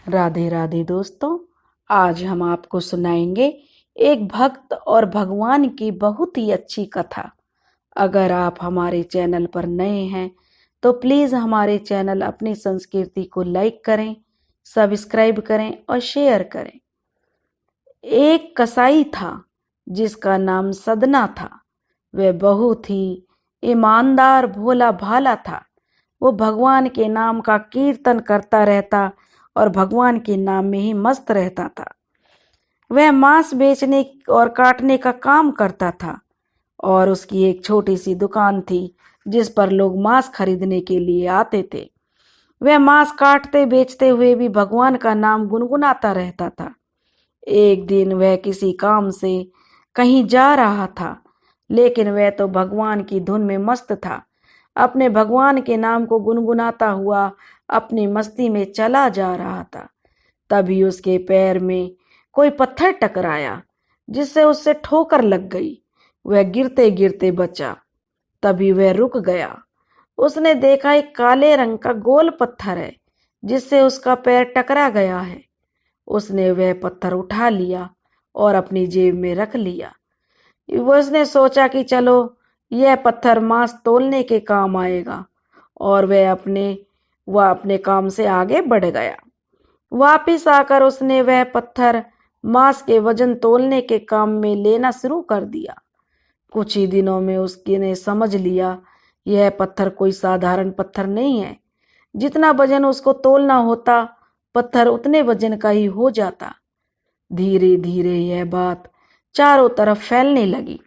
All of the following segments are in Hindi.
राधे राधे दोस्तों। आज हम आपको सुनाएंगे एक भक्त और भगवान की बहुत ही अच्छी कथा। अगर आप हमारे चैनल पर नए हैं तो प्लीज हमारे चैनल अपनी संस्कृति को लाइक करें, सब्सक्राइब करें और शेयर करें। एक कसाई था जिसका नाम सदना था। वह बहुत ही ईमानदार, भोला भाला था। वो भगवान के नाम का कीर्तन करता रहता और भगवान के नाम में ही मस्त रहता था। वह मांस बेचने और काटने का काम करता था और उसकी एक छोटी सी दुकान थी जिस पर लोग मांस खरीदने के लिए आते थे। वह मांस काटते बेचते हुए भी भगवान का नाम गुनगुनाता रहता था। एक दिन वह किसी काम से कहीं जा रहा था, लेकिन वह तो भगवान की धुन में मस्त था। अपने भगवान के नाम को गुनगुनाता हुआ अपनी मस्ती में चला जा रहा था। तभी उसके पैर में कोई पत्थर टकराया जिससे उससे ठोकर लग गई। वह गिरते गिरते बचा। तभी वह रुक गया। उसने देखा एक काले रंग का गोल पत्थर है जिससे उसका पैर टकरा गया है। उसने वह पत्थर उठा लिया और अपनी जेब में रख लिया। उसने सोचा कि चलो यह पत्थर मांस तोलने के काम आएगा, और वह अपने काम से आगे बढ़ गया। वापिस आकर उसने वह पत्थर मांस के वजन तोलने के काम में लेना शुरू कर दिया। कुछ ही दिनों में उसने समझ लिया यह पत्थर कोई साधारण पत्थर नहीं है। जितना वजन उसको तोलना होता, पत्थर उतने वजन का ही हो जाता। धीरे धीरे यह बात चारों तरफ फैलने लगी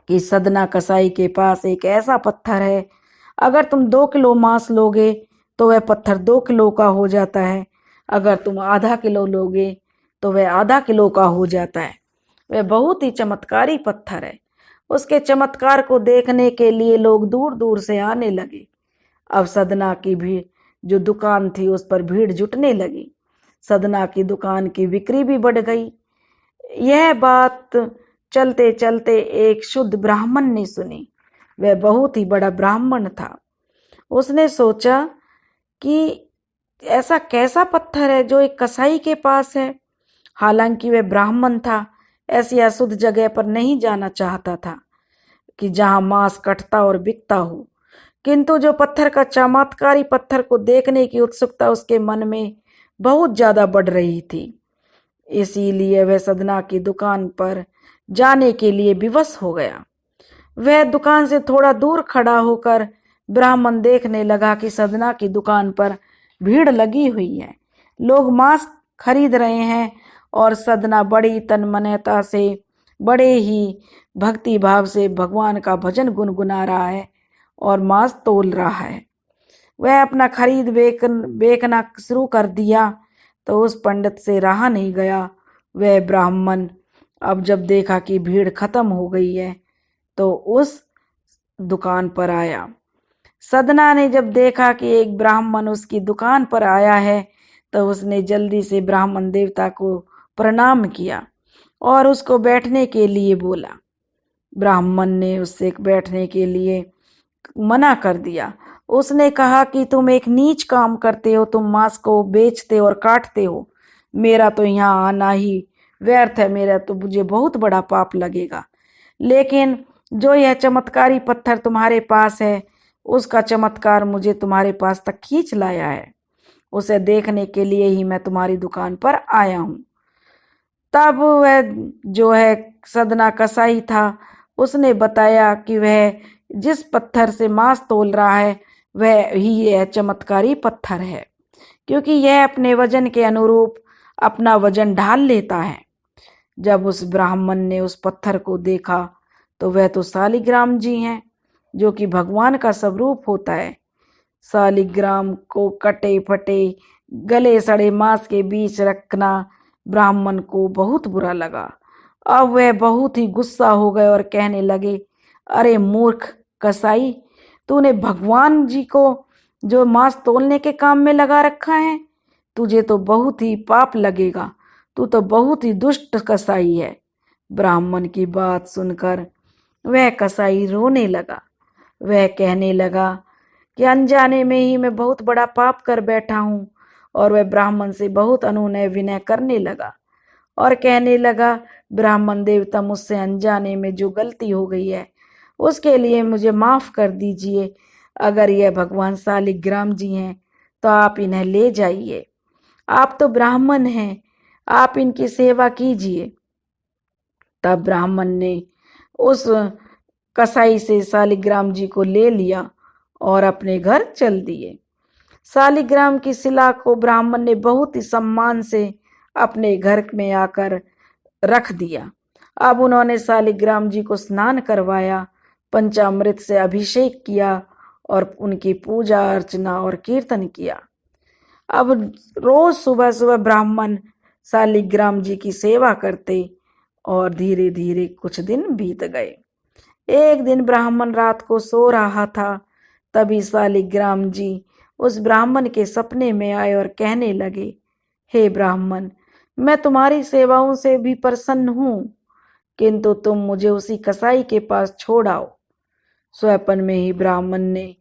कि सदना कसाई के पास एक ऐसा पत्थर है, अगर तुम 2 किलो मांस लोगे तो वह पत्थर 2 किलो का हो जाता है। अगर तुम आधा किलो लोगे तो वह आधा किलो का हो जाता है। वह बहुत ही चमत्कारी पत्थर है। उसके चमत्कार को देखने के लिए लोग दूर दूर से आने लगे। अब सदना की भी जो दुकान थी उस पर भीड़ जुटने लगी। सदना की दुकान की बिक्री भी बढ़ गई। यह बात चलते चलते एक शुद्ध ब्राह्मण ने सुनी। वह बहुत ही बड़ा ब्राह्मण था। उसने सोचा कि ऐसा कैसा पत्थर है जो एक कसाई के पास है। हालांकि वह ब्राह्मण था, ऐसी अशुद्ध जगह पर नहीं जाना चाहता था कि जहां मांस कटता और बिकता हो। किंतु जो पत्थर का चमत्कारी पत्थर को देखने की उत्सुकता उसके मन में बहुत ज्यादा बढ़ रही थी। इसीलिए वह सदना की दुकान पर जाने के लिए विवश हो गया। वह दुकान से थोड़ा दूर खड़ा होकर ब्राह्मण देखने लगा कि सदना की दुकान पर भीड़ लगी हुई है। लोग मांस खरीद रहे हैं और सदना बड़ी तन्मयता से, बड़े ही भक्ति भाव से भगवान का भजन गुनगुना रहा है और मांस तोल रहा है। वह अपना खरीद बेचना शुरू कर दिया तो उस पंडित से रहा नहीं गया। वह ब्राह्मण अब जब देखा कि भीड़ खत्म हो गई है तो उस दुकान पर आया। सदना ने जब देखा कि एक ब्राह्मण उसकी दुकान पर आया है तो उसने जल्दी से ब्राह्मण देवता को प्रणाम किया और उसको बैठने के लिए बोला। ब्राह्मण ने उससे बैठने के लिए मना कर दिया। उसने कहा कि तुम एक नीच काम करते हो, तुम मांस को बेचते और काटते हो। मेरा तो यहाँ आना ही व्यर्थ है, मेरा तो मुझे बहुत बड़ा पाप लगेगा। लेकिन जो यह चमत्कारी पत्थर तुम्हारे पास है, उसका चमत्कार मुझे तुम्हारे पास तक खींच लाया है। उसे देखने के लिए ही मैं तुम्हारी दुकान पर आया हूँ। तब वह जो है सदना कसाई था, उसने बताया कि वह जिस पत्थर से मांस तोल रहा है वह ही यह चमत्कारी पत्थर है, क्योंकि यह अपने वजन के अनुरूप अपना वजन ढाल लेता है। जब उस ब्राह्मण ने उस पत्थर को देखा तो वह तो शालिग्राम जी हैं, जो कि भगवान का स्वरूप होता है। शालिग्राम को कटे फटे गले सड़े मांस के बीच रखना ब्राह्मण को बहुत बुरा लगा। अब वह बहुत ही गुस्सा हो गए और कहने लगे, अरे मूर्ख कसाई, तूने भगवान जी को जो मांस तोलने के काम में लगा रखा है, तुझे तो बहुत ही पाप लगेगा। तू तो बहुत ही दुष्ट कसाई है। ब्राह्मण की बात सुनकर वह कसाई रोने लगा। वह कहने लगा कि अनजाने में ही मैं बहुत बड़ा पाप कर बैठा हूँ और वह ब्राह्मण से बहुत अनुनय विनय करने लगा और कहने लगा, ब्राह्मण देवता, मुझसे अनजाने में जो गलती हो गई है उसके लिए मुझे माफ कर दीजिए। अगर यह भगवान शालिग्राम जी हैं तो आप इन्हें ले जाइए। आप तो ब्राह्मण हैं, आप इनकी सेवा कीजिए। तब ब्राह्मण ने उस कसाई से शालिग्राम जी को ले लिया और अपने घर चल दिए। शालिग्राम की शिला को ब्राह्मण ने बहुत ही सम्मान से अपने घर में आकर रख दिया। अब उन्होंने शालिग्राम जी को स्नान करवाया, पंचामृत से अभिषेक किया और उनकी पूजा अर्चना और कीर्तन किया। अब रोज सुबह सुबह ब्राह्मण शालिग्राम जी की सेवा करते और धीरे धीरे कुछ दिन बीत गए। एक दिन ब्राह्मण रात को सो रहा था, तभी शालिग्राम जी उस ब्राह्मण के सपने में आए और कहने लगे, हे ब्राह्मण, मैं तुम्हारी सेवाओं से भी प्रसन्न हूँ, किंतु तुम मुझे उसी कसाई के पास छोड़ आओ। स्वप्न में ही ब्राह्मण ने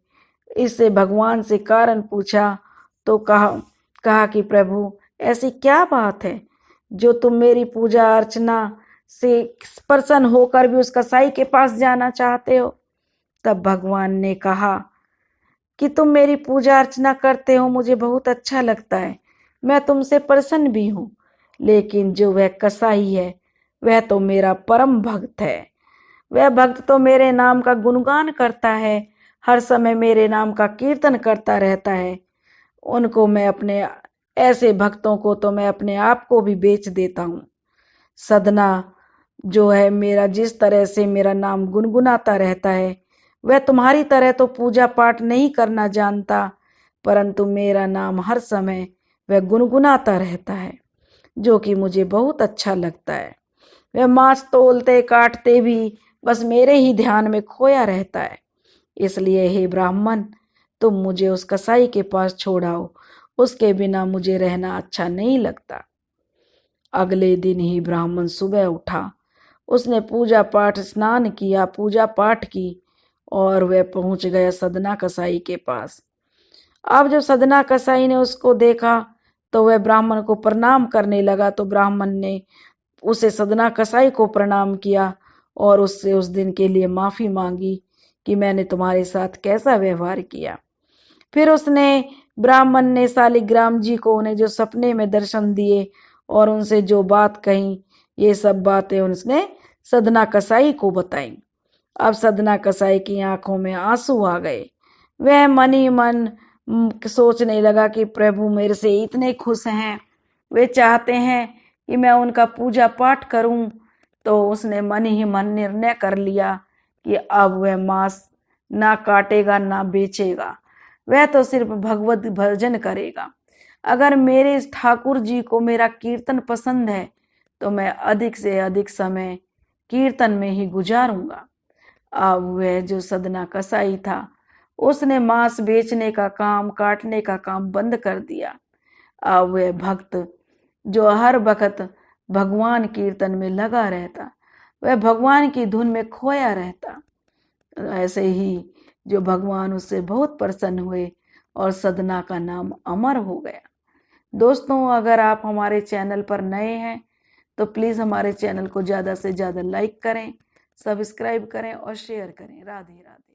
इससे भगवान से कारण पूछा तो कहा कि प्रभु, ऐसी क्या बात है जो तुम मेरी पूजा अर्चना से प्रसन्न होकर भी उस कसाई के पास जाना चाहते हो। तब भगवान ने कहा कि तुम मेरी पूजा अर्चना करते हो, मुझे बहुत अच्छा लगता है, मैं तुमसे प्रसन्न भी हूँ, लेकिन जो वह कसाई है वह तो मेरा परम भक्त है। वह भक्त तो मेरे नाम का गुणगान करता है, हर समय मेरे नाम का कीर्तन करता रहता है। उनको मैं अपने ऐसे भक्तों को तो मैं अपने आप को भी बेच देता हूँ। सदना जो है मेरा, जिस तरह से मेरा नाम गुनगुनाता रहता है, वह तुम्हारी तरह तो पूजा पाठ नहीं करना जानता, परंतु मेरा नाम हर समय वह गुनगुनाता रहता है, जो कि मुझे बहुत अच्छा लगता है। वह मांस तोलते काटते भी बस मेरे ही ध्यान में खोया रहता है। इसलिए हे ब्राह्मण, तुम मुझे उस कसाई के पास छोड़ाओ, उसके बिना मुझे रहना अच्छा नहीं लगता। अगले दिन ही ब्राह्मण सुबह उठा, उसने पूजा पाठ स्नान किया, पूजा पाठ की और वह पहुंच गया सदना कसाई के पास। अब जब सदना कसाई ने उसको देखा तो वह ब्राह्मण को प्रणाम करने लगा, तो ब्राह्मण ने उसे सदना कसाई को प्रणाम किया और उससे उस दिन के लिए माफी मांगी कि मैंने तुम्हारे साथ कैसा व्यवहार किया। फिर उसने ब्राह्मण ने शालिग्राम जी को उन्हें जो सपने में दर्शन दिए और उनसे जो बात कही, ये सब बातें उसने सदना कसाई को बताई। अब सदना कसाई की आंखों में आंसू आ गए। वह मन ही मन सोचने लगा कि प्रभु मेरे से इतने खुश हैं, वे चाहते हैं कि मैं उनका पूजा पाठ करूं। तो उसने मन ही मन निर्णय कर लिया कि अब वह मांस ना काटेगा ना बेचेगा, वह तो सिर्फ भगवत भजन करेगा। अगर मेरे इस ठाकुर जी को मेरा कीर्तन पसंद है तो मैं अधिक से अधिक समय कीर्तन में ही गुजारूंगा। अब वह जो सदना कसाई था, उसने मांस बेचने का काम, काटने का काम बंद कर दिया। अब वह भक्त जो हर वक्त भगवान कीर्तन में लगा रहता, वह भगवान की धुन में खोया रहता। ऐसे ही जो भगवान उससे बहुत प्रसन्न हुए और सदना का नाम अमर हो गया। दोस्तों, अगर आप हमारे चैनल पर नए हैं तो प्लीज़ हमारे चैनल को ज़्यादा से ज़्यादा लाइक करें, सब्सक्राइब करें और शेयर करें। राधे राधे।